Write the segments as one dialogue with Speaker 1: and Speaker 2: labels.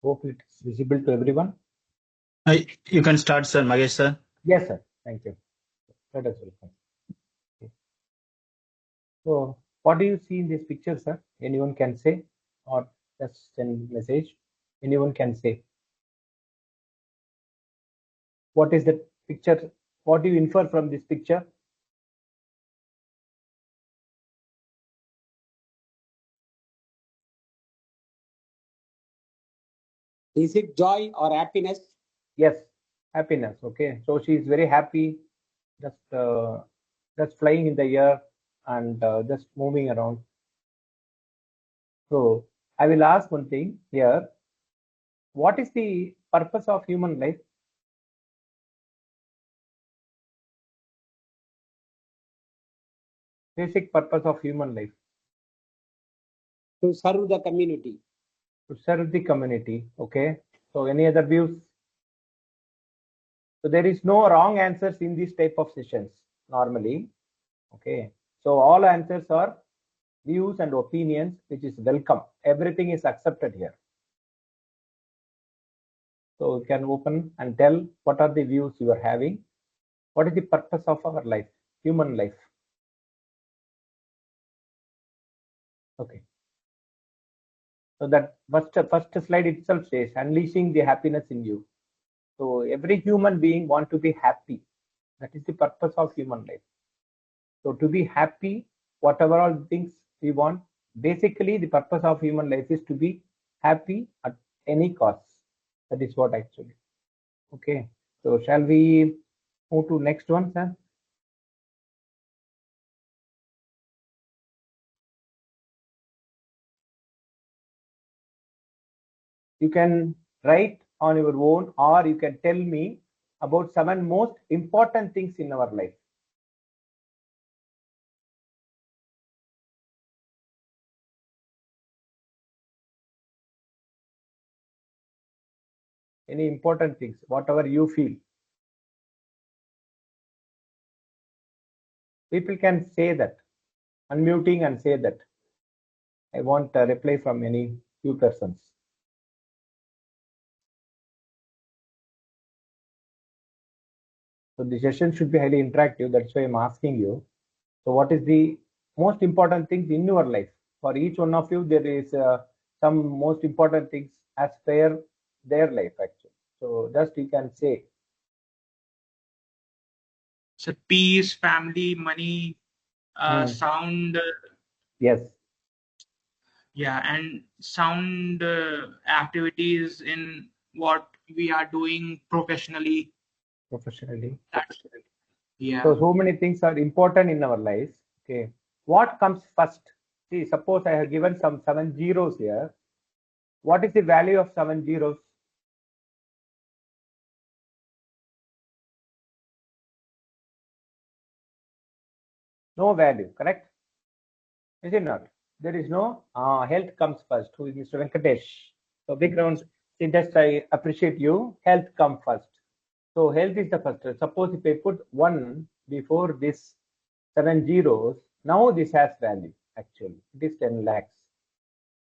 Speaker 1: Hope it's visible to everyone.
Speaker 2: You can start, sir. Mahesh, sir.
Speaker 1: Yes, sir. Thank you. Let us welcome. Okay. So, what do you see in this picture, sir? Anyone can say, or just send message. Anyone can say. What is the picture? What do you infer from this picture?
Speaker 3: Is it joy or happiness?
Speaker 1: Yes, happiness. Okay, so she is very happy, just flying in the air and just moving around. So I will ask one thing here. What is the purpose of human life? Basic purpose of human life.
Speaker 3: To serve the community.
Speaker 1: To serve the community. Okay. So any other views? So there is no wrong answers in this type of sessions normally. Okay. So all answers are views and opinions, which is welcome. Everything is accepted here. So you can open and tell what are the views you are having. What is the purpose of our life, human life? Okay. So that first slide itself says unleashing the happiness in you. So every human being want to be happy. That is the purpose of human life. So to be happy, whatever all things we want, basically the purpose of human life is to be happy at any cost. That is what actually. Okay. So shall we move to next one, sir? You can write on your own, or you can tell me about 7 most important things in our life. Any important things, whatever you feel. People can say that, unmuting and say that. I want a reply from any few persons. So the session should be highly interactive. That's why I'm asking you. So what is the most important things in your life? For each one of you, there is some most important things as per their life actually. So just you can say.
Speaker 4: So peace, family, money, sound.
Speaker 1: Yes.
Speaker 4: Yeah, and sound activities in what we are doing professionally. Yeah.
Speaker 1: So many things are important in our lives. Okay. What comes first? See, suppose I have given some 7 zeros here. What is the value of 7 zeros? No value, correct? Is it not? There is no health comes first. Who is Mr. Venkatesh? So big rounds. See, just I appreciate you. Health come first. So health is the first. Suppose if I put 1 before this 7 zeros, now this has value actually. It is 10 lakhs.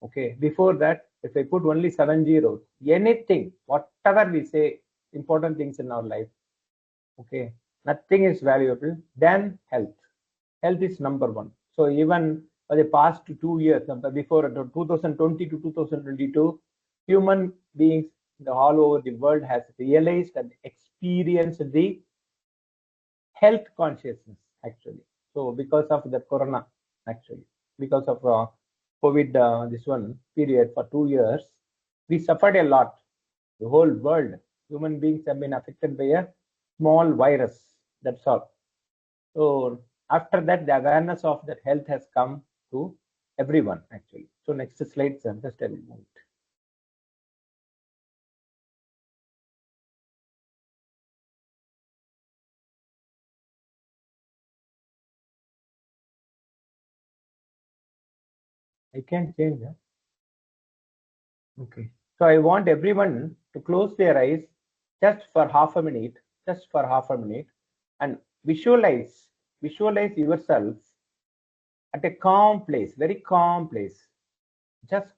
Speaker 1: Okay. Before that, if I put only 7 zeros, anything, whatever we say, important things in our life, okay, nothing is valuable than health. Health is number 1. So even for the past 2 years, before 2020 to 2022, human beings all over the world has realized and experienced the health consciousness actually. So because of the corona actually, because of COVID, this one period for 2 years, we suffered a lot. The whole world, human beings have been affected by a small virus. That's all. So after that, the awareness of that health has come to everyone actually. So next slide, sir. Just a moment. I can change that. Okay. So I want everyone to close their eyes just for half a minute, and visualize yourself at a calm place, very calm place. Just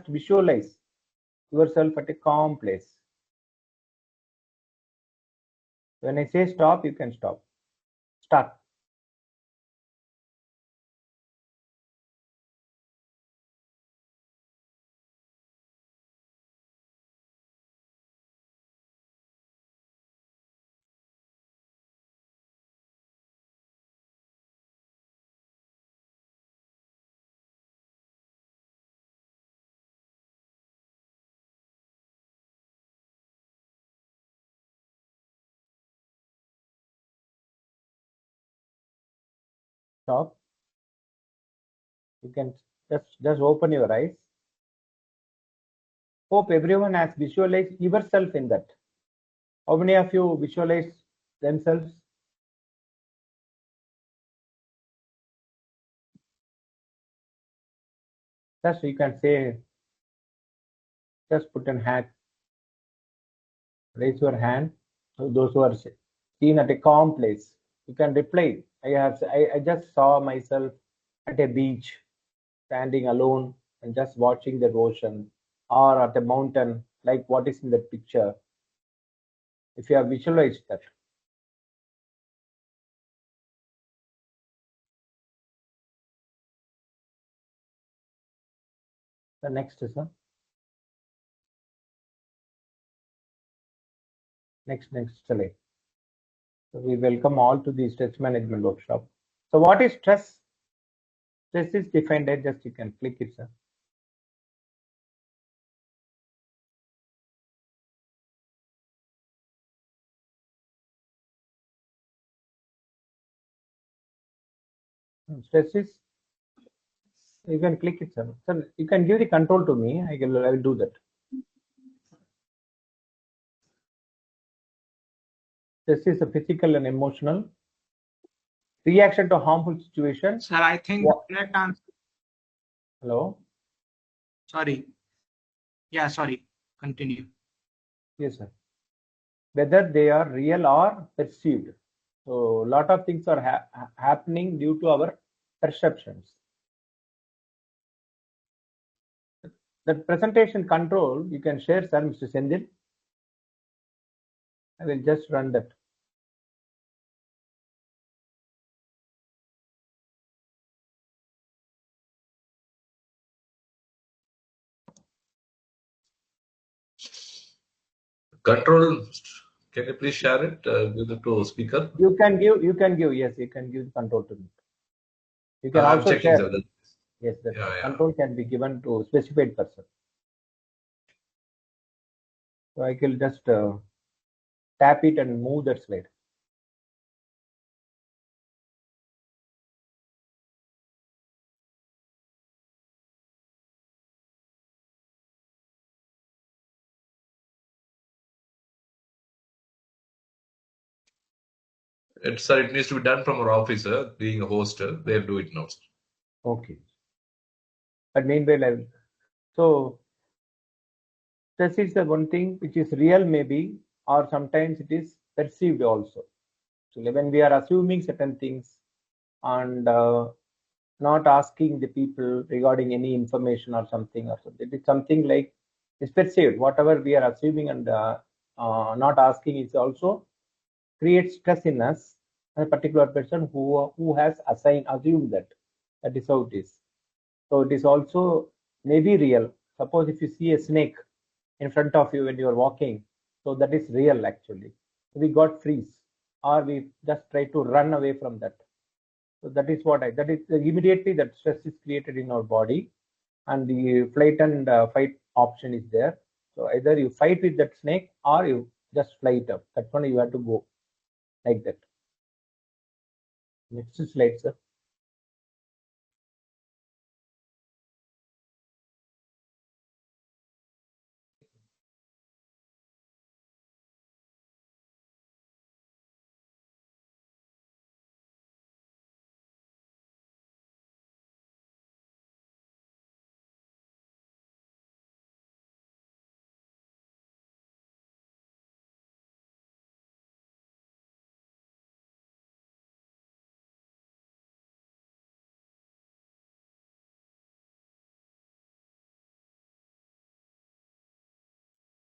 Speaker 1: visualize yourself at a calm place. When I say stop, you can stop. Start. Stop. You can just open your eyes. Hope everyone has visualized yourself in that. How many of you visualize themselves? Just you can say, just put an hand, raise your hand. So those who are seen at a calm place, you can reply. I just saw myself at a beach, standing alone and just watching the ocean, or at a mountain, like what is in the picture. If you have visualized that. The next is next slide. So we welcome all to the stress management workshop. So what is stress? Stress is defined as just you can click it, sir. Stress is, you can click it, sir. Sir, you can give the control to me. I will do that. Stress is a physical and emotional reaction to harmful situation.
Speaker 4: Sir, I think
Speaker 1: What?
Speaker 4: correct answer.
Speaker 1: Hello.
Speaker 4: Sorry. Yeah, sorry. Continue.
Speaker 1: Yes, sir. Whether they are real or perceived. So a lot of things are happening due to our perceptions. That presentation control you can share, sir, Mr. Sendil. I will just run that.
Speaker 5: Control, can you please share it? Give it to speaker.
Speaker 1: You can give, yes, you can give control to me. You can
Speaker 5: I'm
Speaker 1: also
Speaker 5: checking.
Speaker 1: share. Yes, that
Speaker 5: Yeah.
Speaker 1: control can be given to specified person. So I will just tap it and move that slide.
Speaker 5: It needs to be done from our officer, being a host. They'll do it now.
Speaker 1: Okay. But meanwhile, I will. So this is the one thing which is real maybe, or sometimes it is perceived also. So when we are assuming certain things and not asking the people regarding any information or something, it is something like it's perceived. Whatever we are assuming and not asking is also creates stress in us. A particular person who has assumed that is how it is. So it is also maybe real. Suppose if you see a snake in front of you when you are walking, so that is real actually. We got freeze, or we just try to run away from that. So that is what that is immediately that stress is created in our body, and the flight and fight option is there. So either you fight with that snake or you just fly it up. That's when you have to go like that. Next slide, sir.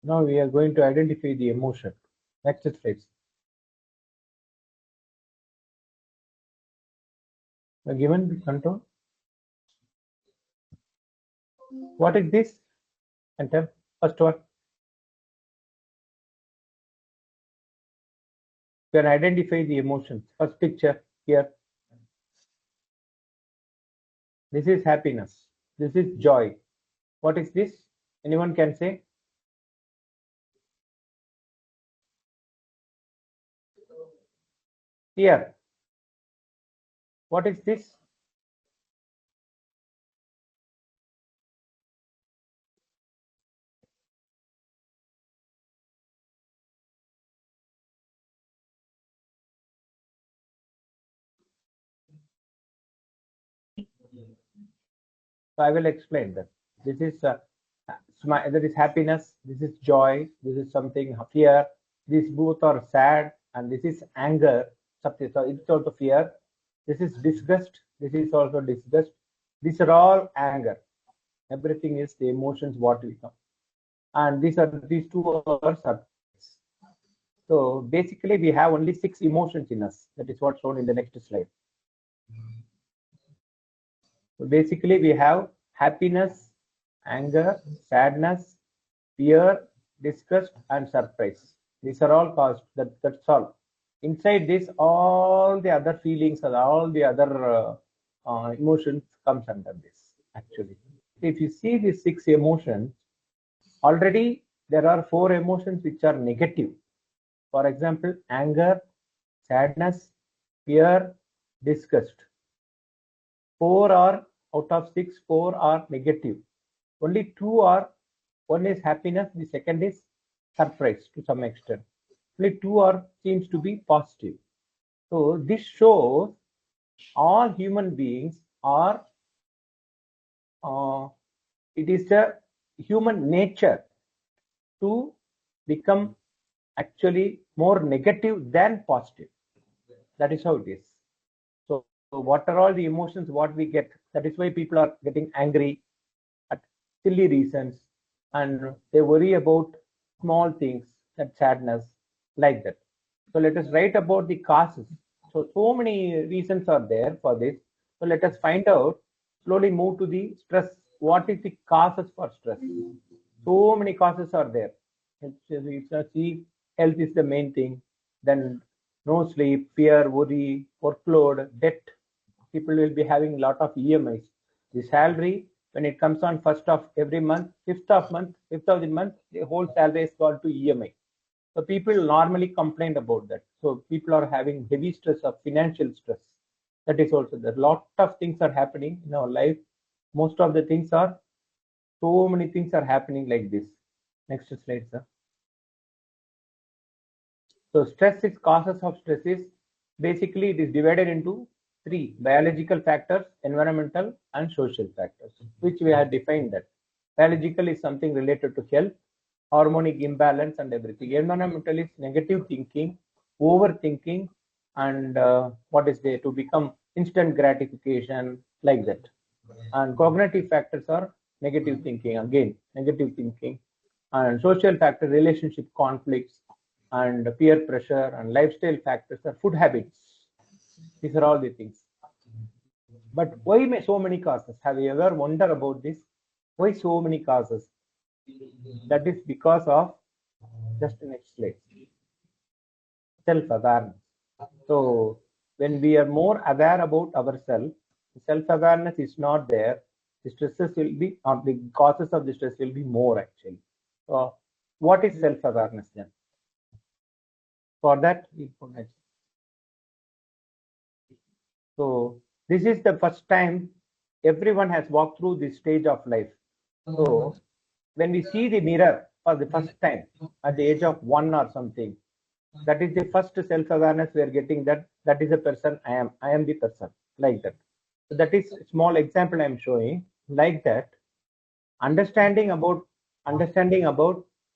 Speaker 1: Now we are going to identify the emotion. Next slide. Given the control. What is this? Enter. First one. You can identify the emotions. First picture here. This is happiness. This is joy. What is this? Anyone can say? Fear. What is this? So I will explain that. This is that is happiness. This is joy. This is something fear. These both are sad, and this is anger. So it's also fear. This is disgust. This is also disgust. These are all anger. Everything is the emotions what will come, and these two are surprise. So basically, we have only 6 emotions in us. That is what's shown in the next slide. So basically, we have happiness, anger, sadness, fear, disgust, and surprise. These are all caused. That's all. Inside this, all the other feelings and all the other emotions comes under this. Actually, if you see these 6 emotions, already there are 4 emotions which are negative. For example, anger, sadness, fear, disgust. 4 are out of 6, 4 are negative. Only 2 are, one is happiness, the second is surprise to some extent. Only 2 are seems to be positive. So this shows all human beings are, it is the human nature to become actually more negative than positive. That is how it is. So what are all the emotions what we get? That is why people are getting angry at silly reasons, and they worry about small things, that sadness, like that. So let us write about the causes. So many reasons are there for this. So let us find out, slowly move to the stress. What is the causes for stress? So many causes are there. See, health is the main thing. Then no sleep, fear, worry, workload, debt. People will be having a lot of EMIs. The salary, when it comes on 1st of every month, 5th of the month, the whole salary is gone to EMI. So people normally complain about that. So people are having heavy stress of financial stress. That is also there. Lot of things are happening in our life. Most of the things are, so many things are happening like this. Next slide, sir. So stress is causes of stress is basically it is divided into 3: biological factors, environmental, and social factors, which we have defined that. Biological is something related to health, harmonic imbalance, and everything. Environmental is negative thinking, overthinking, and what is there to become instant gratification, like that. And cognitive factors are negative thinking, again, negative thinking. And social factors, relationship conflicts, and peer pressure, and lifestyle factors are food habits. These are all the things. But why so many causes? Have you ever wondered about this? Why so many causes? That is because of, just next slide, self-awareness. So when we are more aware about ourselves, self-awareness is not there, the stresses will be, or the causes of the stress will be more actually. So what is self-awareness then? For that, so this is the first time everyone has walked through this stage of life. So when we see the mirror for the first time at the age of 1 or something, that is the first self-awareness we are getting, that is the person I am the person, like that. So that is a small example I am showing, like that. Understanding about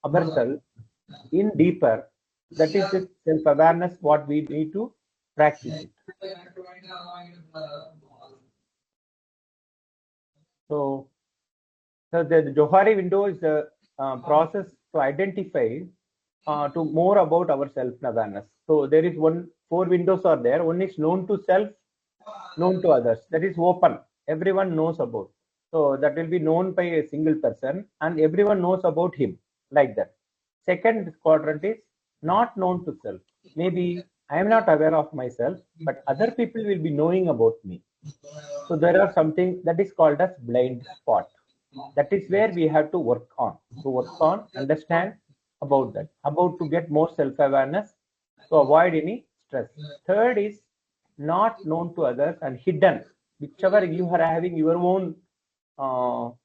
Speaker 1: ourselves in deeper, that is the self-awareness what we need to practice it. So the Johari window is the process to identify to more about our self-awareness. So there is four windows are there. One is known to self, known to others. That is open. Everyone knows about. So that will be known by a single person and everyone knows about him like that. Second quadrant is not known to self. Maybe I am not aware of myself, but other people will be knowing about me. So there are something that is called as blind spot. That is where we have to work on. To work on, understand about that, about to get more self-awareness, to avoid any stress. Third is not known to others and hidden. Whichever you are having your own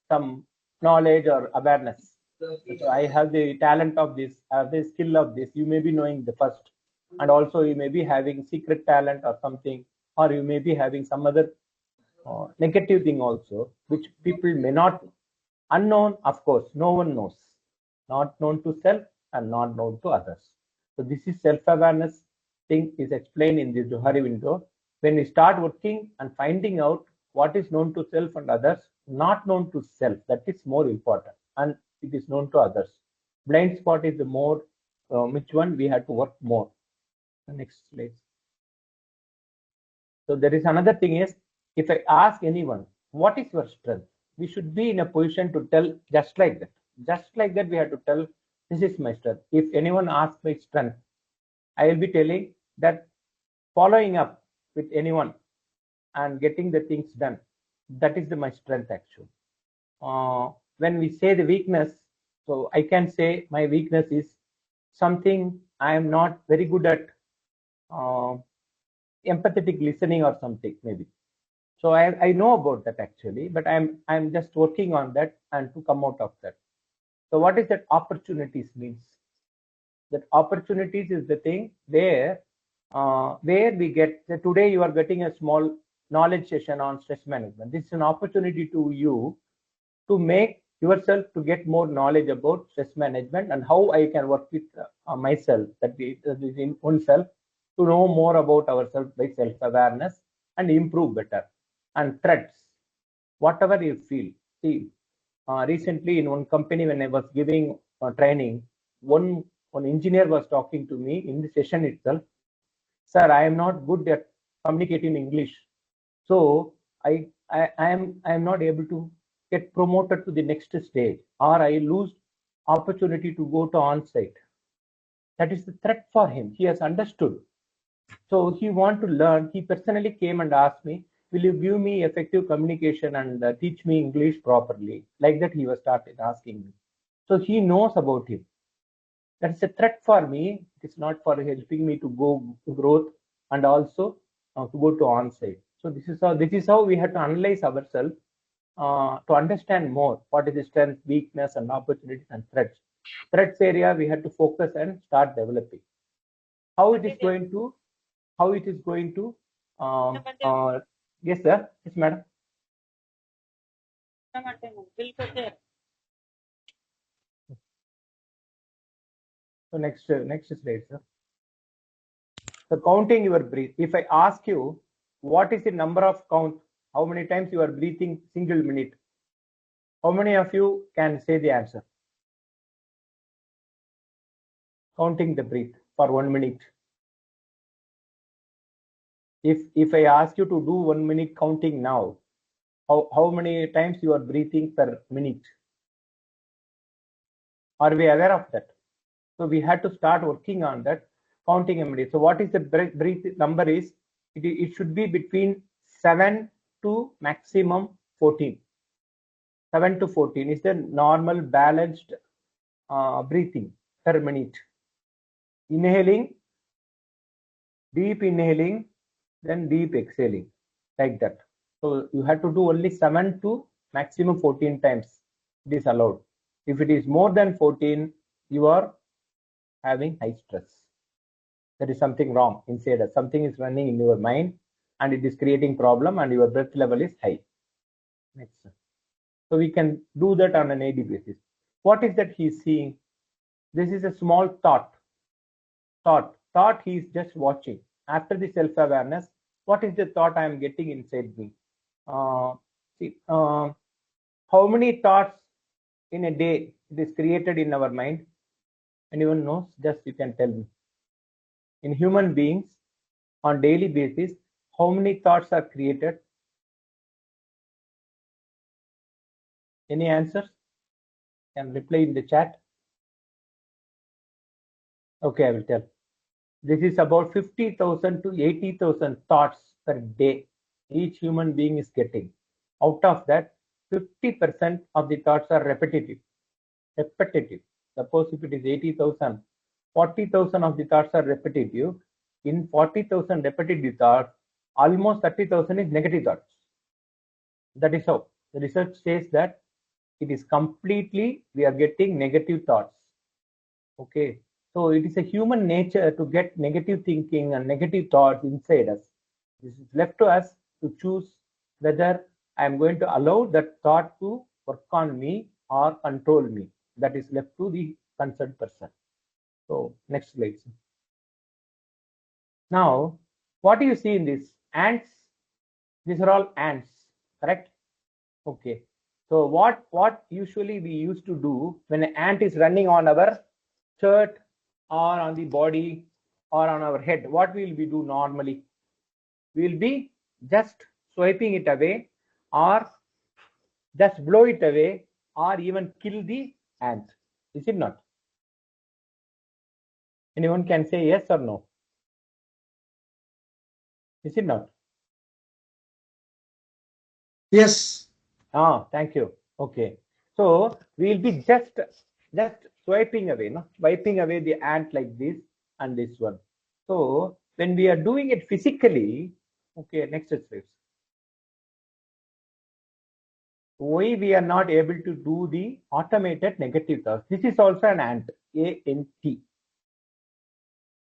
Speaker 1: some knowledge or awareness. So I have the talent of this, I have the skill of this. You may be knowing the first, and also you may be having secret talent or something, or you may be having some other negative thing also, which people may not. Unknown, of course, no one knows. Not known to self and not known to others. So this is self-awareness thing is explained in the Johari window. When we start working and finding out what is known to self and others, not known to self, that is more important, and it is known to others. Blind spot is the more, which one we have to work more. The next slide. So there is another thing is, if I ask anyone, what is your strength? We should be in a position to tell just like that. Just like that, we have to tell, this is my strength. If anyone asks my strength, I will be telling that following up with anyone and getting the things done, that is my strength actually. When we say the weakness, so I can say my weakness is something I am not very good at empathetic listening or something maybe. So I know about that actually, but I'm just working on that and to come out of that. So what is that opportunities means? That opportunities is the thing where we get, today you are getting a small knowledge session on stress management. This is an opportunity to you to make yourself to get more knowledge about stress management and how I can work with myself, that is in oneself, to know more about ourselves by self-awareness and improve better. And threats, whatever you feel. See, recently in one company when I was giving training, one engineer was talking to me in the session itself. Sir, I am not good at communicating English, so I am not able to get promoted to the next stage, or I lose opportunity to go to on-site. That is the threat for him. He has understood. So he want to learn. He personally came and asked me, will you give me effective communication and teach me English properly? Like that he was started asking me. So he knows about him. That's a threat for me. It is not for helping me to go to growth and also to go to on-site. So this is how we have to analyze ourselves to understand more what is the strength, weakness, and opportunities and threats. Threats area we have to focus and start developing. How it is going to yes sir, yes madam. So next slide sir. So counting your breath. If I ask you what is the number of count, how many times you are breathing single minute, how many of you can say the answer? Counting the breath for 1 minute. If I ask you to do 1 minute counting now, how many times you are breathing per minute? Are we aware of that? So we had to start working on that, counting a minute. So what is the breath number is, it should be between 7 to maximum 14. 7 to 14 is the normal balanced breathing per minute. Inhaling, deep inhaling, then deep exhaling, like that. So you have to do only 7 to maximum 14 times. It is allowed. If it is more than 14, you are having high stress. There is something wrong inside us. Something is running in your mind and it is creating problem and your breath level is high. Next. So we can do that on an daily basis. What is that he is seeing? This is a small thought. Thought he is just watching. After the self-awareness, what is the thought I am getting inside me? How many thoughts in a day it is created in our mind? Anyone knows? Just you can tell me. In human beings, on daily basis, how many thoughts are created? Any answers? Can reply in the chat. Okay, I will tell. This is about 50,000 to 80,000 thoughts per day each human being is getting. Out of that, 50% of the thoughts are repetitive. Suppose if it is 80,000, 40,000 of the thoughts are repetitive. In 40,000 repetitive thoughts, almost 30,000 is negative thoughts. That is how the research says that it is completely we are getting negative thoughts. Okay, so it is a human nature to get negative thinking and negative thoughts inside us. This is left to us to choose whether I am going to allow that thought to work on me or control me. That is left to the concerned person. So next slide. Now, what do you see in this? Ants. These are all ants, correct? Okay. So what usually we used to do when an ant is running on our shirt or on the body or on our head, what will we do normally? We will be just swiping it away or just blow it away or even kill the ant. Is it not? Anyone can say yes or no? Is it not?
Speaker 2: Yes.
Speaker 1: Thank you. Okay. So we'll be just swiping away, no? Wiping away the ant like this and this one. So when we are doing it physically, okay, next slide. Why we are not able to do the automated negative thoughts? This is also an ant, A-N-T.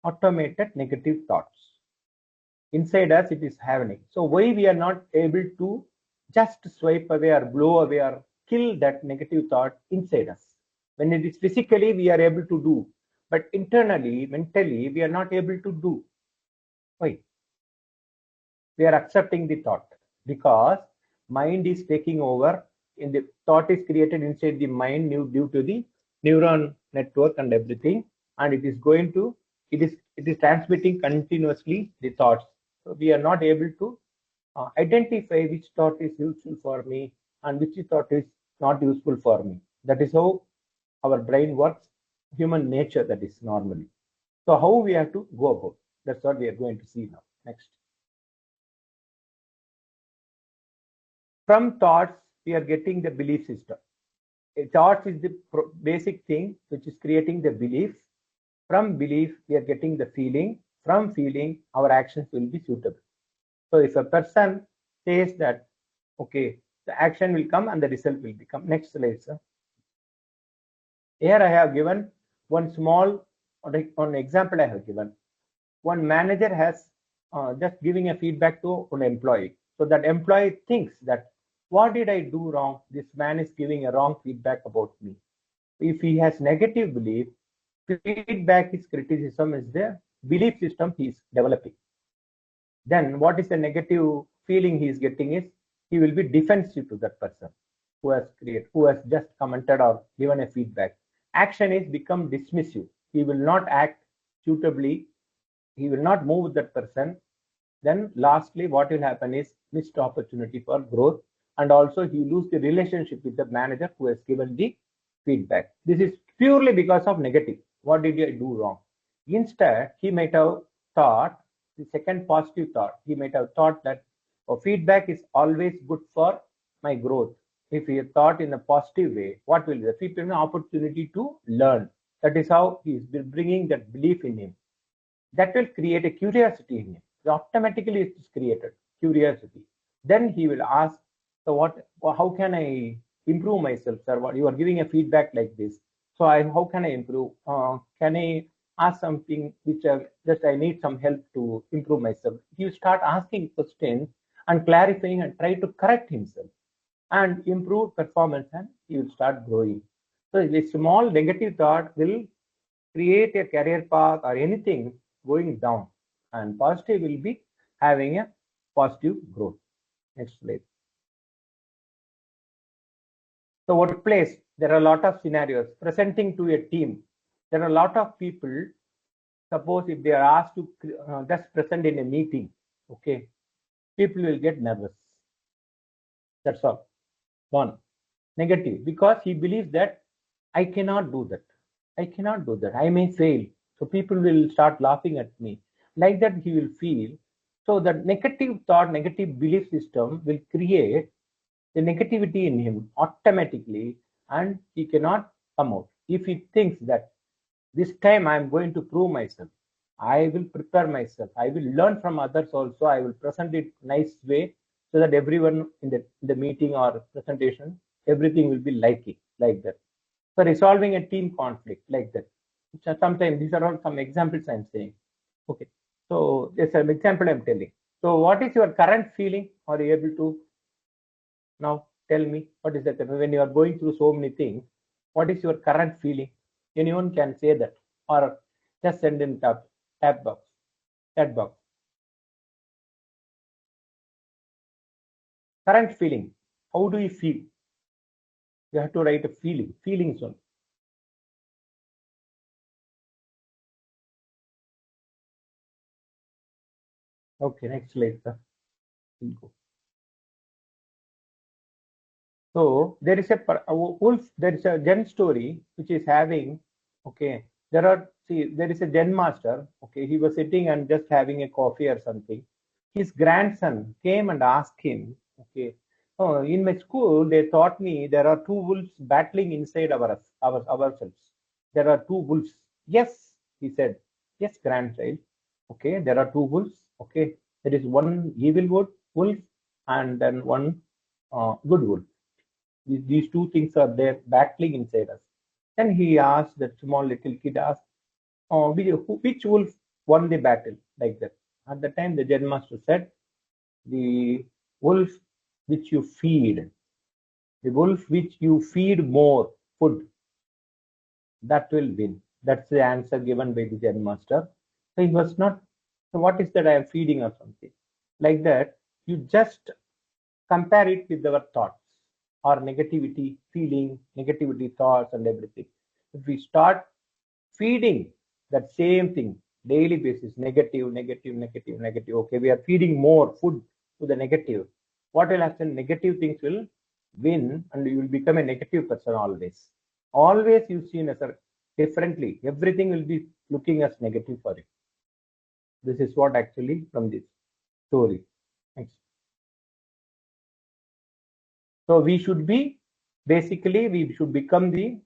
Speaker 1: Automated negative thoughts. Inside us it is happening. So why we are not able to just swipe away or blow away or kill that negative thought inside us? When it is physically we are able to do, but internally, mentally, we are not able to do. Why? We are accepting the thought because mind is taking over. In the thought is created inside the mind due to the neuron network and everything, and it is going to it is transmitting continuously the thoughts. So we are not able to identify which thought is useful for me and which thought is not useful for me. That is how our brain works, human nature, that is normally. So how we have to go about? That's what we are going to see now. Next. From thoughts, we are getting the belief system. Thoughts is the basic thing which is creating the belief. From belief, we are getting the feeling. From feeling, our actions will be suitable. So if a person says that, okay, the action will come and the result will become. Next slide, sir. Here I have given one small one example I have given. One manager has just giving a feedback to an employee. So that employee thinks that, what did I do wrong? This man is giving a wrong feedback about me. If he has negative belief, feedback is criticism is the belief system he is developing. Then what is the negative feeling he is getting is he will be defensive to that person who has just commented or given a feedback. Action is become dismissive. He will not act suitably. He will not move with that person. Then lastly, what will happen is missed opportunity for growth, and also he lose the relationship with the manager who has given the feedback. This is purely because of negative. What did I do wrong? Instead, he might have thought the second positive thought. He might have thought that feedback is always good for my growth. If he thought in a positive way, what will the feedback? An opportunity to learn. That is how he is bringing that belief in him. That will create a curiosity in him. So automatically it is created curiosity. Then he will ask, so how can I improve myself, sir? What you are giving a feedback like this, so how can I improve? Can I ask something which I need some help to improve myself? You start asking questions and clarifying and try to correct himself and improve performance, and he will start growing. So the small negative thought will create a career path or anything going down, and positive will be having a positive growth. Next slide. So workplace, there are a lot of scenarios. Presenting to a team, There are a lot of people, suppose if they are asked to just present in a meeting, okay, people will get nervous. That's all. One, negative, because he believes that I cannot do that. I cannot do that. I may fail. So people will start laughing at me. Like that, he will feel. So that negative thought, negative belief system will create the negativity in him automatically, and he cannot come out. If he thinks that this time I am going to prove myself, I will prepare myself, I will learn from others also, I will present it nice way so that everyone in the meeting or presentation, everything will be liking like that. So resolving a team conflict like that. So sometimes these are all some examples I'm saying. Okay. So there's an example I'm telling. So what is your current feeling? Are you able to now tell me what is that when you are going through so many things? What is your current feeling? Anyone can say that, or just send in chat box. Current feeling. How do you feel? You have to write a feelings on. Okay, next slide, sir. So there is a wolf. There is a Zen story which is having. Okay, there is a Zen master. Okay, he was sitting and just having a coffee or something. His grandson came and asked him. Okay, oh, in my school they taught me there are two wolves battling inside ourselves. There are two wolves. Yes, he said. Yes, grandchild. Okay, there are two wolves. Okay, there is one evil wolf and then one good wolf. These two things are there battling inside us. Then he asked, that small little kid asked, oh, which wolf won the battle? Like that. At the time, the Zen master said, the wolf which you feed, the wolf which you feed more food, that will win. That's the answer given by the Zen master. So he was not, so what is that I am feeding or something? Like that, you just compare it with our thoughts or negativity feeling, negativity thoughts and everything. If we start feeding that same thing daily basis, negative, okay, we are feeding more food to the negative. What will happen? Negative things will win and you will become a negative person always. Always you see as differently. Everything will be looking as negative for you. This is what actually from this story. Thanks. So we should be, basically, we should become the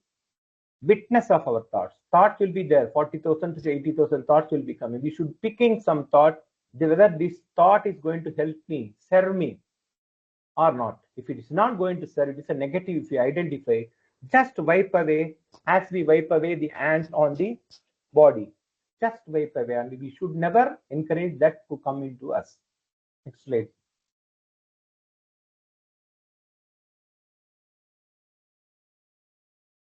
Speaker 1: witness of our thoughts. Thoughts will be there, 40,000 to 80,000 thoughts will be coming. We should picking some thought, whether this thought is going to help me, serve me or not. If it is not going to serve, it is a negative. If we identify, just wipe away as we wipe away the ants on the body. Just wipe away, and we should never encourage that to come into us. Next slide.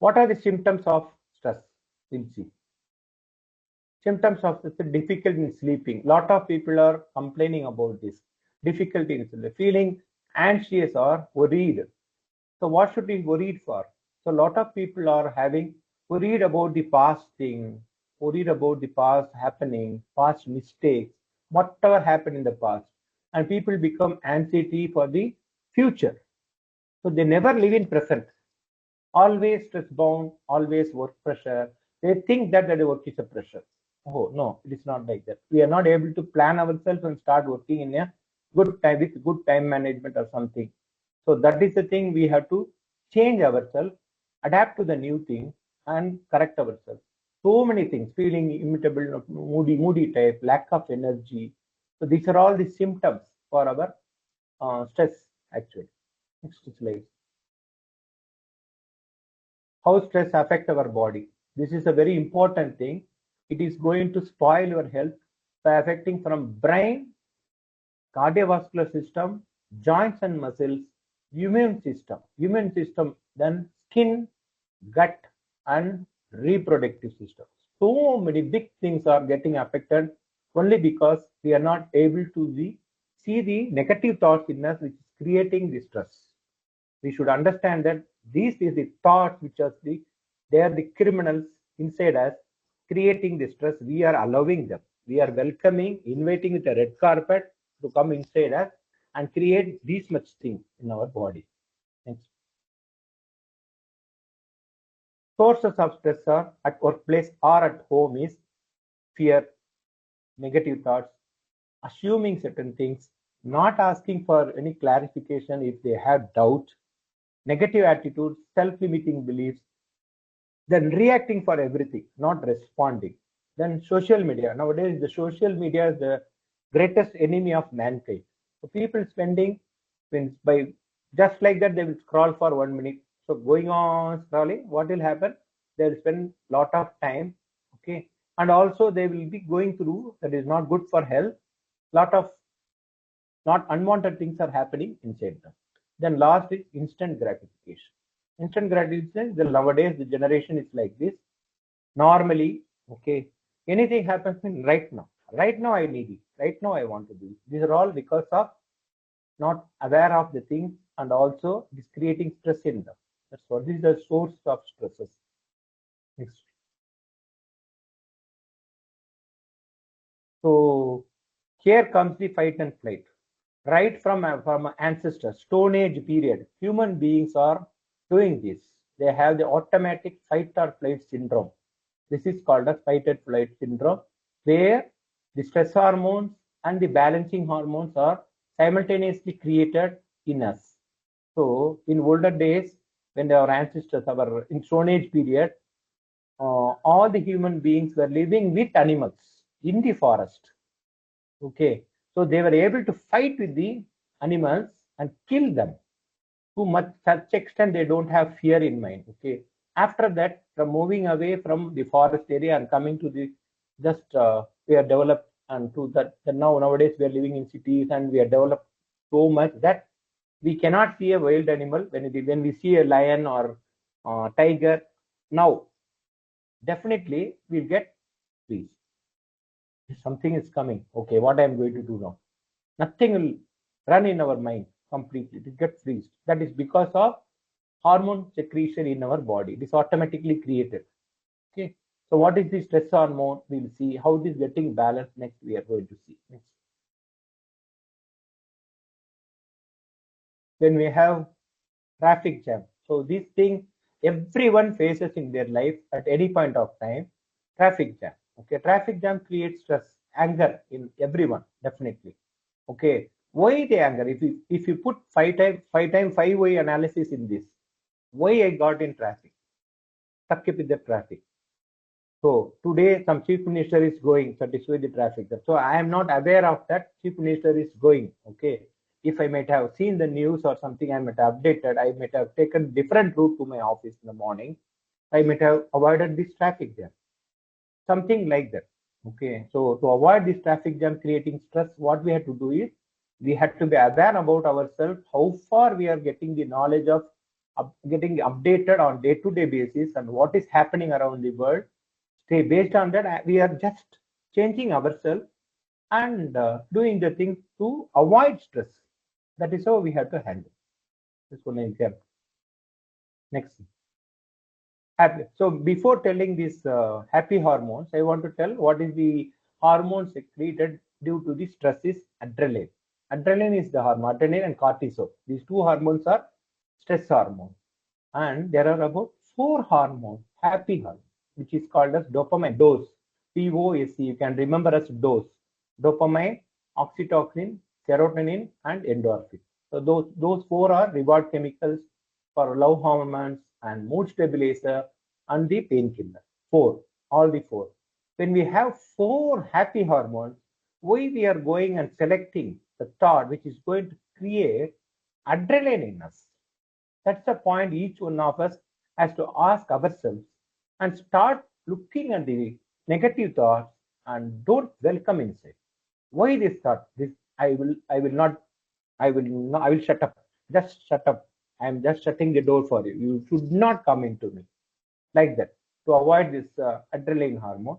Speaker 1: What are the symptoms of stress? We'll see. Symptoms of the difficulty in sleeping. Lot of people are complaining about this. Difficulty in sleeping, feeling anxious or worried. So what should we be worried for? So a lot of people are having worried about the past thing, worried about the past happening, past mistakes, whatever happened in the past. And people become anxiety for the future. So they never live in present. Always stress bound, always work pressure. They think that the work is a pressure. Oh no, it is not like that. We are not able to plan ourselves and start working in a good time with good time management or something. So that is the thing we have to change ourselves, adapt to the new thing, and correct ourselves. So many things, feeling immutable, moody type, lack of energy. So these are all the symptoms for our stress actually. Next slide. How stress affect our body? This is a very important thing. It is going to spoil your health by affecting from brain, cardiovascular system, joints and muscles, immune system, then skin, gut, and reproductive system. So many big things are getting affected only because we are not able to see the negative thoughts in us, which is creating the stress. We should understand that these is the thoughts which are they are the criminals inside us, creating the stress, we are allowing them. We are welcoming, inviting with a red carpet to come inside us and create these much things in our body. Next. Sources of stress are at workplace or at home is fear, negative thoughts, assuming certain things, not asking for any clarification if they have doubt, negative attitudes, self-limiting beliefs, then reacting for everything, not responding. Then social media. Nowadays, the social media is the greatest enemy of mankind. So people spending by just like that, they will scroll for 1 minute. So going on scrolling, what will happen? They will spend lot of time. Okay. And also they will be going through that is not good for health. Lot of not unwanted things are happening inside them. Then last is instant gratification. Instant gratification, nowadays the generation is like this. Normally, okay, anything happens in right now. Right now I need it. Right now I want to do it. These are all because of not aware of the things and also it is creating stress in them. That's what this is the source of stresses. Next. So here comes the fight and flight. Right from ancestors, Stone Age period, human beings are doing this. They have the automatic fight or flight syndrome. This is called as fight and flight syndrome, where the stress hormones and the balancing hormones are simultaneously created in us. In older days, when our ancestors were in Stone Age period, all the human beings were living with animals in the forest. Okay, so they were able to fight with the animals and kill them. To such extent they don't have fear in mind. Okay, after that, from moving away from the forest area and coming to the we are developed and to that nowadays we are living in cities and we are developed so much that we cannot see a wild animal when we see a lion or tiger. Now definitely we'll get freeze. Something is coming. Okay, what I am going to do now? Nothing will run in our mind completely. It gets freeze. That is because of hormone secretion in our body. It is automatically created. Okay. So what is the stress hormone? We'll see how it is getting balanced next. We are going to see next. When we have traffic jam. So this thing everyone faces in their life at any point of time. Traffic jam. Okay, traffic jam creates stress, anger in everyone definitely. Okay, why the anger? If you put five way analysis in this, why I got in traffic, stuck up with the traffic. So today some chief minister is going satisfy the traffic. So I am not aware of that chief minister is going. Okay, if I might have seen the news or something, I might have updated. I might have taken different route to my office in the morning. I might have avoided this traffic there. Something like that. Okay, so to avoid this traffic jam creating stress, what we have to do is we have to be aware about ourselves, how far we are getting the knowledge of getting updated on day-to-day basis and what is happening around the world. Stay based on that, we are just changing ourselves and doing the things to avoid stress. That is how we have to handle. This one example. Next. Happy. So before telling these happy hormones, I want to tell what is the hormones secreted due to the stress is adrenaline. Adrenaline is the hormone, adrenaline and cortisol. These two hormones are stress hormones. And there are about 4 hormones, happy hormones, which is called as dopamine, dose, DOSE. You can remember as dose. Dopamine, oxytocin, serotonin, and endorphin. So those 4 are reward chemicals for love hormones and mood stabilizer and the painkiller. 4, all the 4. When we have 4 happy hormones, why we are going and selecting the thought which is going to create adrenaline in us? That's the point each one of us has to ask ourselves and start looking at the negative thoughts and don't welcome inside. Why this thought? This I will shut up. Just shut up. I am just shutting the door for you. You should not come into me. Like that. To avoid this adrenaline hormone,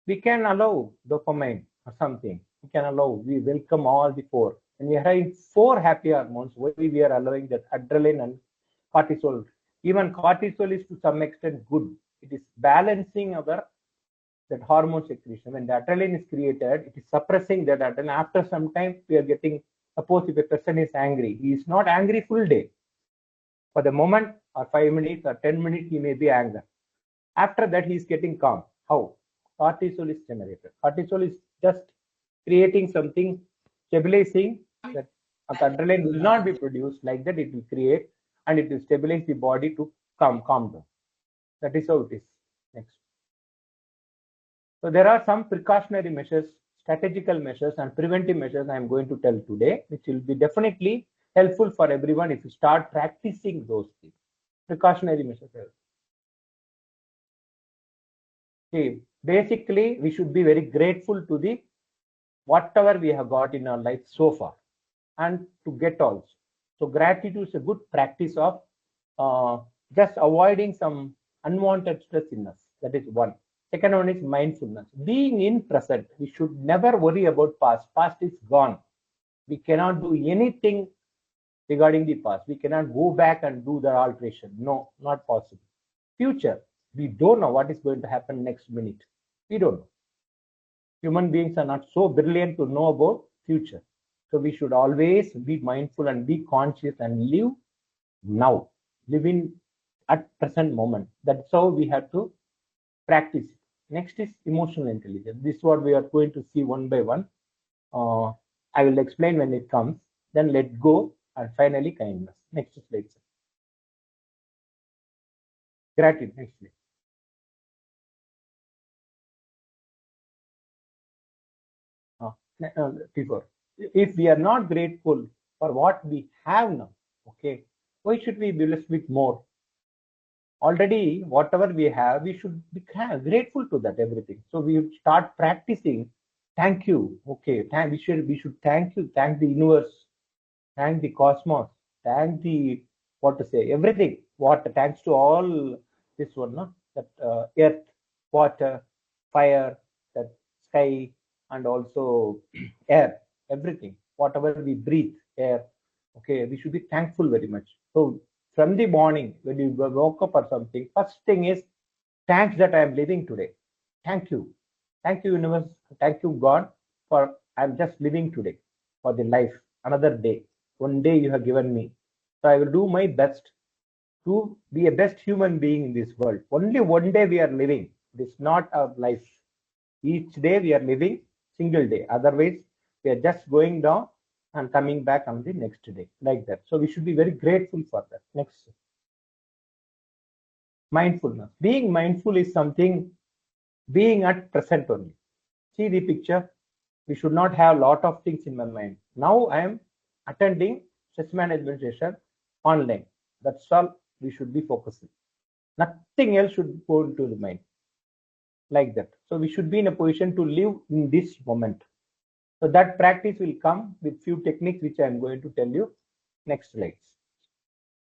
Speaker 1: we can allow dopamine or something. We can allow, we welcome all the 4. And we are having 4 happy hormones, why we are allowing that adrenaline and cortisol. Even cortisol is to some extent good. It is balancing our that hormone secretion. When the adrenaline is created, it is suppressing that adrenaline. After some time, we are getting, suppose if a person is angry, he is not angry full day. For the moment or 5 minutes or 10 minutes, he may be angry. After that, he is getting calm. How? Cortisol is generated. Cortisol is just creating something, stabilizing that adrenaline will not be produced. Like that, it will create and it will stabilize the body to calm down. That is how it is. Next. So there are some precautionary measures, strategical measures, and preventive measures I am going to tell today, which will be definitely helpful for everyone if you start practicing those things. Precautionary measures. See, basically, we should be very grateful to the whatever we have got in our life so far, and to get also. So gratitude is a good practice of just avoiding some unwanted stress in us. That is one. Second one is mindfulness. Being in present. We should never worry about past. Past is gone. We cannot do anything regarding the past. We cannot go back and do the alteration. No, not possible. Future. We don't know what is going to happen next minute. We don't know. Human beings are not so brilliant to know about future. So we should always be mindful and be conscious and live now. Live in at present moment. That's how we have to practice it. Next is emotional intelligence. This is what we are going to see one by one. I will explain when it comes. Then let go, and finally kindness. Next slide. Gratitude. Next slide. Before, if we are not grateful for what we have now, okay, why should we be blessed with more? Already, whatever we have, we should be grateful to that everything. So we start practicing. Thank you. Okay, we should thank you. Thank the universe. Thank the cosmos. Thank the what to say everything. What thanks to all this one, no? That earth, water, fire, that sky, and also air, everything, whatever we breathe, air. Okay, we should be thankful very much. So from the morning, when you woke up or something, first thing is thanks that I am living today. Thank you. Thank you, universe. Thank you, God, for I'm just living today, for the life, another day. One day you have given me. So I will do my best to be a best human being in this world. Only one day we are living. It is not our life. Each day we are living single day. Otherwise, we are just going down and coming back on the next day, like that. So we should be very grateful for that. Next. Mindfulness. Being mindful is something, being at present only. See the picture. We should not have a lot of things in my mind. Now I am attending stress management session online. That's all we should be focusing. Nothing else should go into the mind. Like that. So we should be in a position to live in this moment. So that practice will come with few techniques which I am going to tell you. Next slides.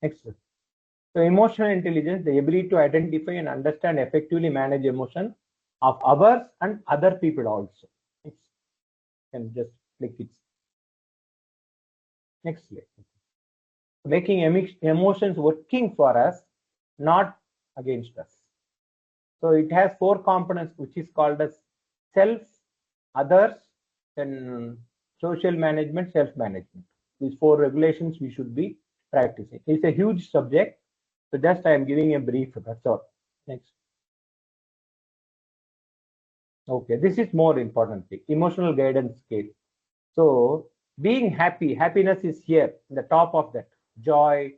Speaker 1: Next. So emotional intelligence, the ability to identify and understand, effectively manage emotion of ours and other people also. Next. And just click it. Next slide. Making emotions working for us, not against us. So it has 4 components, which is called as self, others, then social management, self-management. These 4 regulations we should be practicing. It's a huge subject, so just I am giving a brief. That's all. Next. Okay, this is more important thing. Emotional guidance scale. So being happy, happiness is here in the top of that. Joy.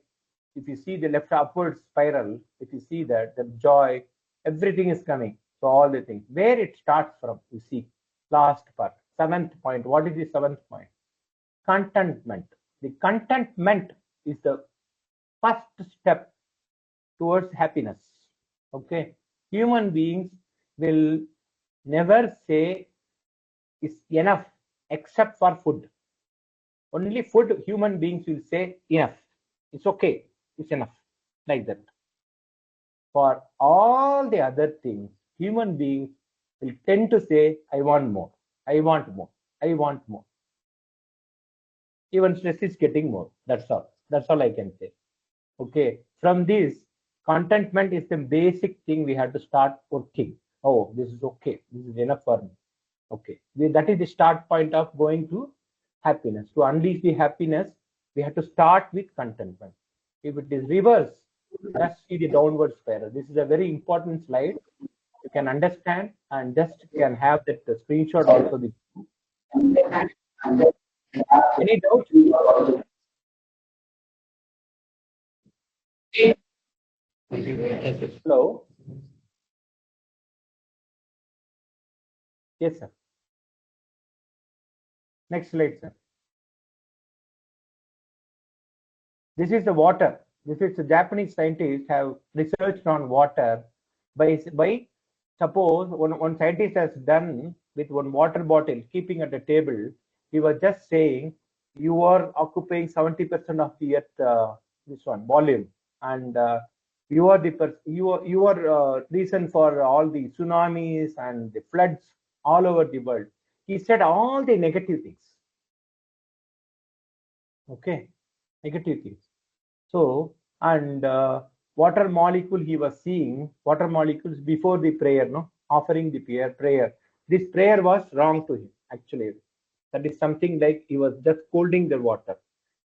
Speaker 1: If you see the left upward spiral, if you see that, the joy, everything is coming. So all the things. Where it starts from, you see, last part. 7th point. What is the 7th point? Contentment. The contentment is the first step towards happiness. Okay. Human beings will never say is enough except for food. Only food human beings will say enough. It's okay. It's enough. Like that. For all the other things, human beings will tend to say, I want more. I want more. I want more. Even stress is getting more. That's all. That's all I can say. Okay. From this, contentment is the basic thing we have to start working. Oh, this is okay. This is enough for me. Okay. That is the start point of going to happiness. To unleash the happiness, we have to start with contentment. If it is reverse, just see the downward spiral. This is a very important slide. You can understand and just can have that screenshot also with you. Any doubt? Hello? Yes, sir. Next slide, sir. This is the water. This is the Japanese scientists have researched on water by suppose one scientist has done with one water bottle keeping at the table. He was just saying you are occupying 70% of the earth this one volume, and you are the you are reason for all the tsunamis and the floods all over the world. He said all the negative things. Okay, negative things. So, and water molecule he was seeing, water molecules before the prayer, no, offering the prayer. This prayer was wrong to him, actually. That is something like he was just holding the water.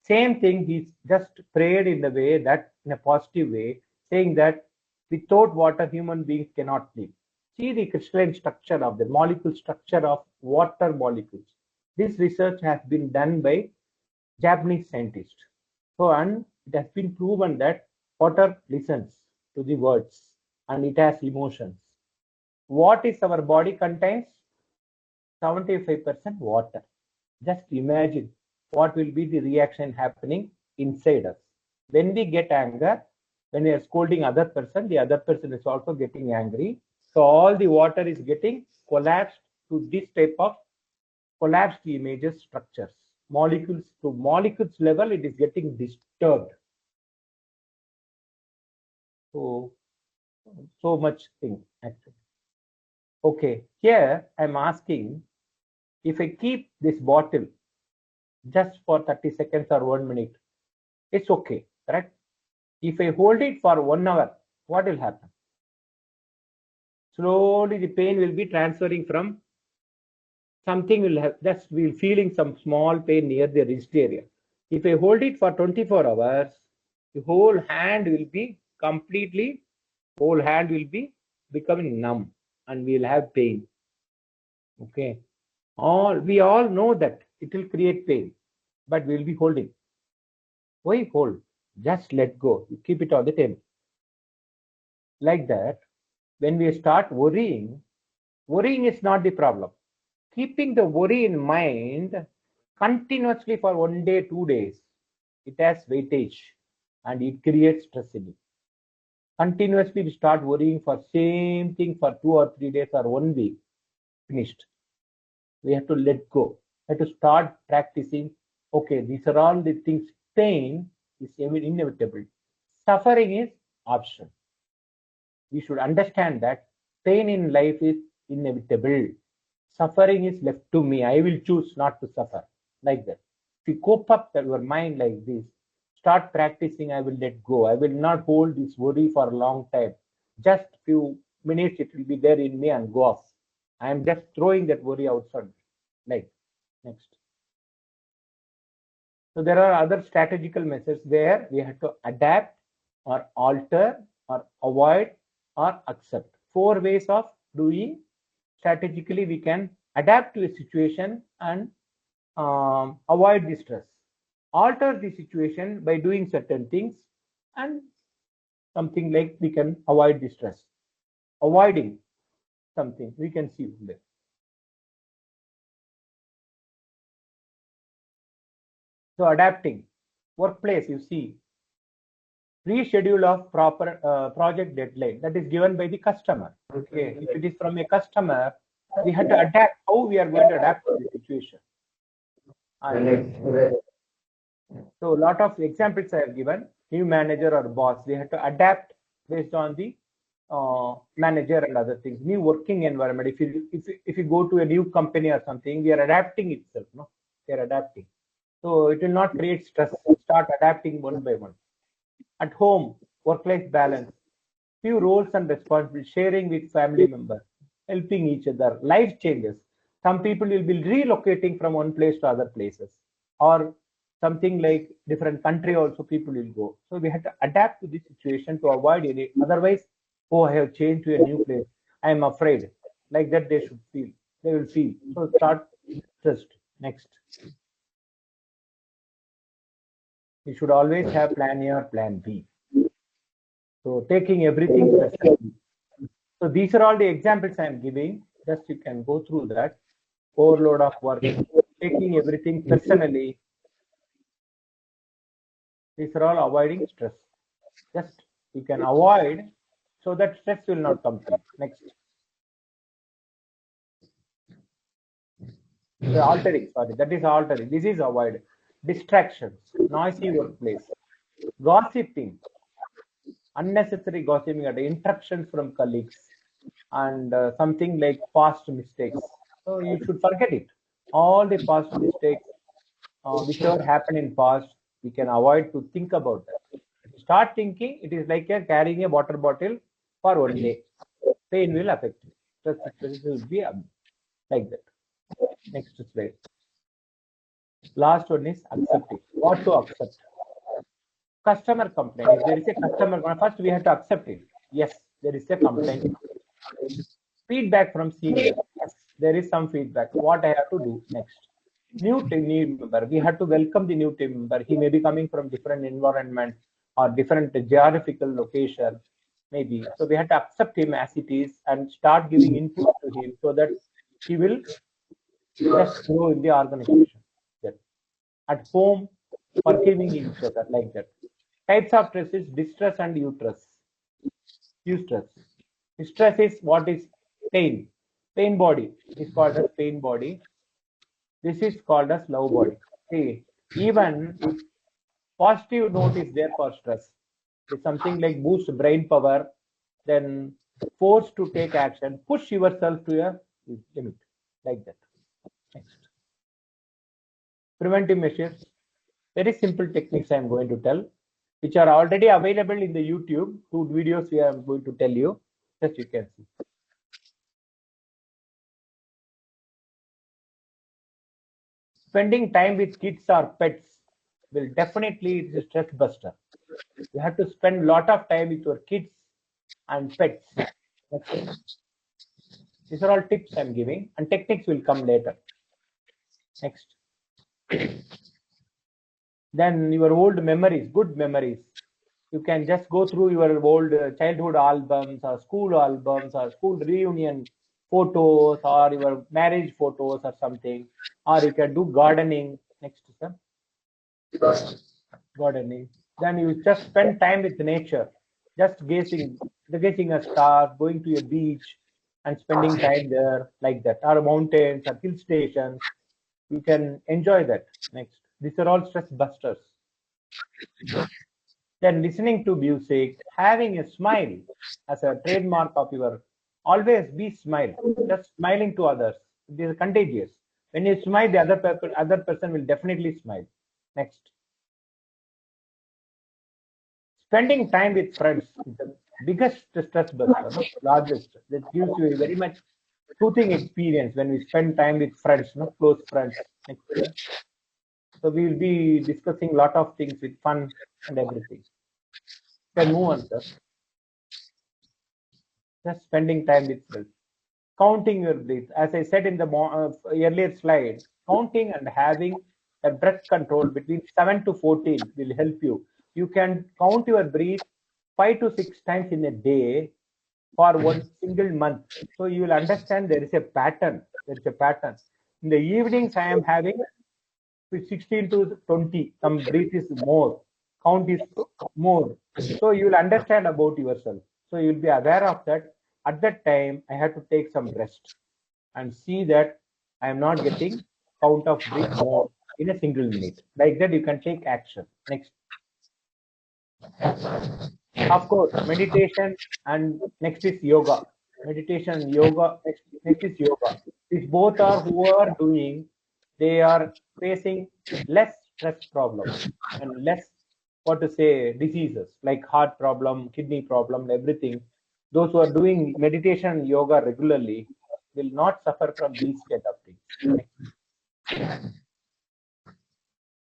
Speaker 1: Same thing, he just prayed in the way that, in a positive way, saying that without water, human beings cannot live. See the crystalline structure of the molecule structure of water molecules. This research has been done by Japanese scientists. So, and it has been proven that water listens to the words and it has emotions. What is our body contains? 75% water. Just imagine what will be the reaction happening inside us. When we get anger, when we are scolding other person, the other person is also getting angry. So all the water is getting collapsed to this type of collapsed images structures. Molecules to molecules level, it is getting disturbed. So much thing actually. Okay, here I'm asking if I keep this bottle just for 30 seconds or 1 minute, it's okay, correct? If I hold it for 1 hour, what will happen? Slowly the pain will be transferring from something will have just we'll feeling some small pain near the wrist area. If I hold it for 24 hours, the whole hand will be completely, whole hand will be becoming numb and we'll have pain. Okay. We all know that it will create pain, but we'll be holding. Why hold? Just let go. You keep it on the table. Like that, when we start worrying, worrying is not the problem. Keeping the worry in mind continuously for 1 day, 2 days, it has weightage and it creates stress in you. Continuously we start worrying for same thing for 2 or 3 days or 1 week, finished. We have to let go. We have to start practicing. Okay, these are all the things. Pain is inevitable. Suffering is optional. We should understand that pain in life is inevitable. Suffering is left to me. I will choose not to suffer. Like that. If you cope up your mind like this, start practicing. I will let go. I will not hold this worry for a long time. Just few minutes it will be there in me and go off. I am just throwing that worry outside. Like next. So there are other strategical measures where we have to adapt or alter or avoid or accept. 4 ways of doing. Strategically we can adapt to a situation and avoid the stress. Alter the situation by doing certain things and something like we can avoid the stress. Avoiding something we can see there. So adapting. Workplace, you see, reschedule of proper project deadline that is given by the customer. Okay, if it is from a customer, we have to adapt how we are going to adapt to the situation. So a lot of examples I have given. New manager or boss, we have to adapt based on the manager and other things. New working environment. If you go to a new company or something, we are adapting itself. No, we are adapting. So it will not create stress. Start adapting one by one. At home, work-life balance. Few roles and responsibilities. Sharing with family members. helping each other. Life changes. Some people will be relocating from one place to other places, or something like different country also people will go. So we have to adapt to this situation to avoid any. Otherwise, oh, I have changed to a new place. I am afraid. Like that, they should feel. They will feel. So start trust. Next. You should always have plan A or plan B. So taking everything personally. So these are all the examples I am giving. Just you can go through that. Overload of work, taking everything personally. These are all avoiding stress. Just you can avoid so that stress will not come to you. Next. Altering, sorry, that is altering. This is avoid. Distractions, noisy workplace, gossiping, unnecessary gossiping, at interruptions from colleagues, and something like past mistakes. So you should forget it. All the past mistakes, whichever happened in past, we can avoid to think about that. If you start thinking, it is like carrying a water bottle for one day. Pain will affect you. Stress will be like that. Next slide. Last one is accepting. What to accept? Customer complaint. If there is a customer complaint, first we have to accept it. Yes, there is a complaint. Feedback from senior. Yes, there is some feedback. What I have to do next? New team member. We have to welcome the new team member. He may be coming from different environment or different geographical location, maybe. So we have to accept him as it is and start giving input to him so that he will just grow in the organization. At home, forgiving each other like that. Types of stress is distress and eustress. Eustress. Stress is what is pain. Pain body. It is called as pain body. This is called as love body. See, even if positive note is there for stress, it's something like boost brain power, then force to take action, push yourself to a limit, like that. Next. Preventive measures. Very simple techniques I am going to tell, which are already available in the YouTube. 2 videos we are going to tell you. Just you can see. Spending time with kids or pets will definitely is a stress buster. You have to spend a lot of time with your kids and pets. These are all tips I'm giving, and techniques will come later. Next. Then your old memories, good memories. You can just go through your old childhood albums or school reunion photos or your marriage photos or something. Or you can do gardening. Next, sir. Gardening. Then you just spend time with nature, just gazing at stars, going to a beach and spending time there like that, or mountains or hill stations. You can enjoy that. Next. These are all stress busters. Then listening to music, having a smile as a trademark of your, always be smile, just smiling to others. It is contagious. When you smile, the other person will definitely smile. Next. Spending time with friends is the biggest stress buster, largest. That gives you a very much soothing experience when we spend time with friends, close friends. Next. So we will be discussing a lot of things with fun and everything. Can move on, sir. Just spending time with friends. Counting your breath. As I said in the earlier slide, counting and having a breath control between 7 to 14 will help you. You can count your breath 5 to 6 times in a day for one single month. So you will understand there is a pattern. There is a pattern. In the evenings, I am having 16 to 20. Some breath is more. Count is more. So you will understand about yourself. So you will be aware of that. At that time, I have to take some rest and see that I am not getting count of breath more in a single minute. Like that, you can take action. Next. Of course, meditation and next is yoga. Meditation, yoga, next is yoga. These both are who are doing, they are facing less stress problems and less, what to say, diseases like heart problem, kidney problem, everything. Those who are doing meditation and yoga regularly, will not suffer from these kind of things.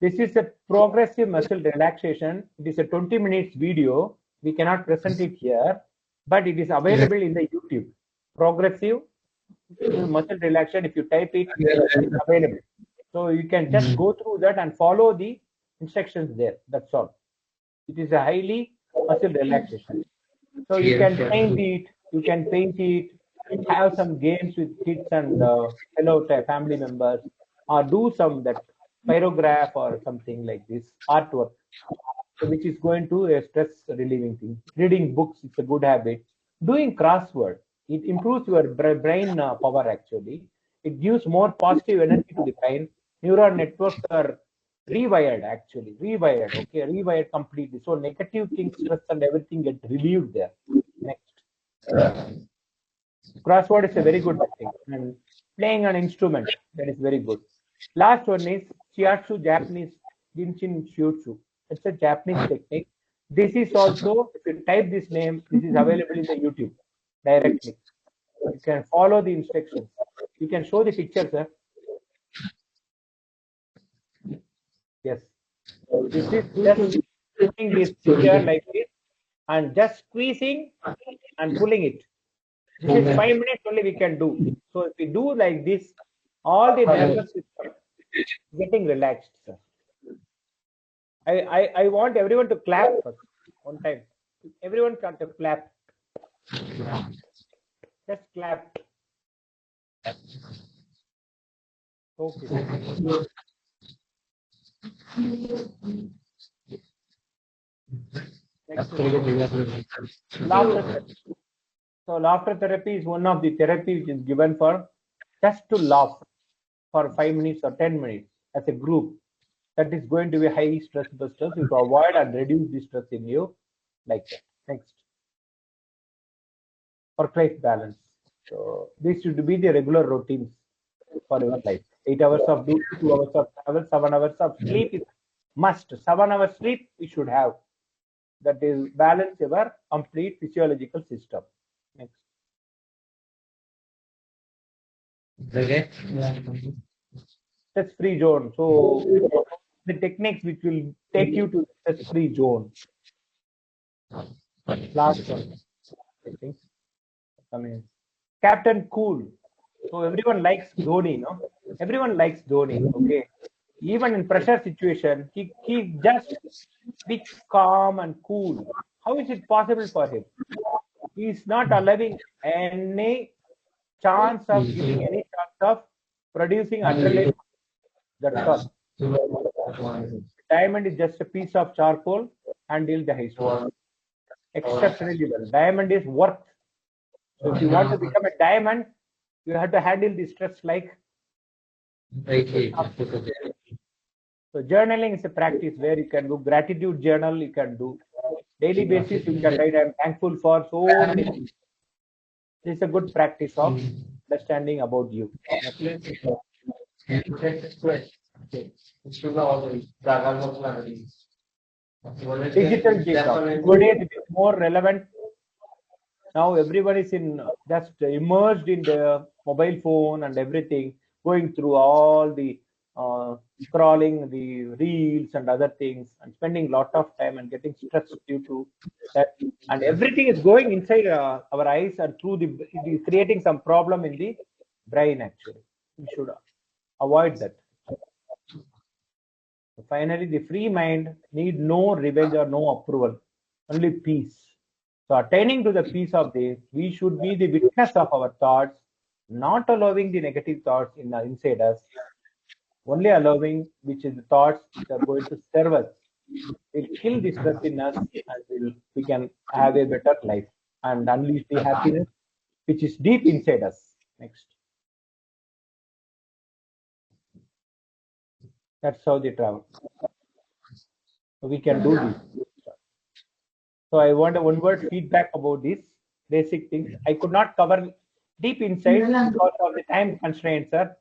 Speaker 1: This is a progressive muscle relaxation. It is a 20 minutes video. We cannot present it here, but it is available in the YouTube. Progressive muscle relaxation. If you type it, it's available. So you can just go through that and follow the instructions there. That's all. It is a highly muscle relaxation. So you can paint it. You can paint it. Have some games with kids and fellow family members, or do some that pyrograph or something like this artwork, so which is going to a stress relieving thing. Reading books is a good habit. Doing crossword, it improves your brain power actually. It gives more positive energy to the brain. Neural networks are rewired actually, rewired, okay, rewired completely. So negative things, stress and everything get relieved there. Next. Crossword is a very good thing. And playing an instrument, that is very good. Last one is Shiatsu Japanese Jinshin Shutsu. It's a Japanese technique. This is also, if you type this name, this is available in the YouTube directly. You can follow the instructions. You can show the picture, sir. Yes. This is just putting this picture like this and just squeezing and pulling it. This is 5 minutes only we can do. So if we do like this, all the nervous system getting relaxed, sir. I want everyone to clap first, one time. Everyone got to clap. Just clap. Okay. Next is laughter therapy. So laughter therapy is one of the therapy which is given for just to laugh for 5 minutes or 10 minutes as a group. That is going to be high stress busters. You to avoid and reduce the stress in you like that. Next. Work-life balance. So this should be the regular routines for your life. 8 hours of duty, 2 hours of travel, 7 hours of sleep is must. 7 hours sleep we should have. That is balance your complete physiological system. Next.
Speaker 6: Okay.
Speaker 1: Stress-free zone. So the techniques which will take you to stress-free zone. Last one, I think. I mean, Captain Cool. So everyone likes Dhoni, no? Everyone likes Dhoni. Okay. Even in pressure situation, he just be calm and cool. How is it possible for him? He is not allowing any chance of giving any chance of producing adrenaline. That's all. Diamond is just a piece of charcoal and deal the high stress. Exceptionally well. Diamond is worth. So if you want to become a diamond, you have to handle the stress like. So journaling is a practice where you can do gratitude journal, you can do daily basis, you can write, I'm thankful for so many things. This is a good practice of understanding about you. Digital detox. Nowadays it is more relevant. Now everyone is in just immersed in the mobile phone and everything, going through all the scrolling the reels and other things and spending a lot of time and getting stressed due to that. And everything is going inside our eyes and through it is creating some problem in the brain actually. We should avoid that. Finally, the free mind need no revenge or no approval, only peace. So attaining to the peace of this, we should be the witness of our thoughts, not allowing the negative thoughts inside us, only allowing which is the thoughts which are going to serve us. Will kill the stress in us and we can have a better life and unleash the happiness which is deep inside us. Next. That's how they travel. So we can do this. So I want a one-word feedback about this basic things. I could not cover deep insights because of the time constraints, sir.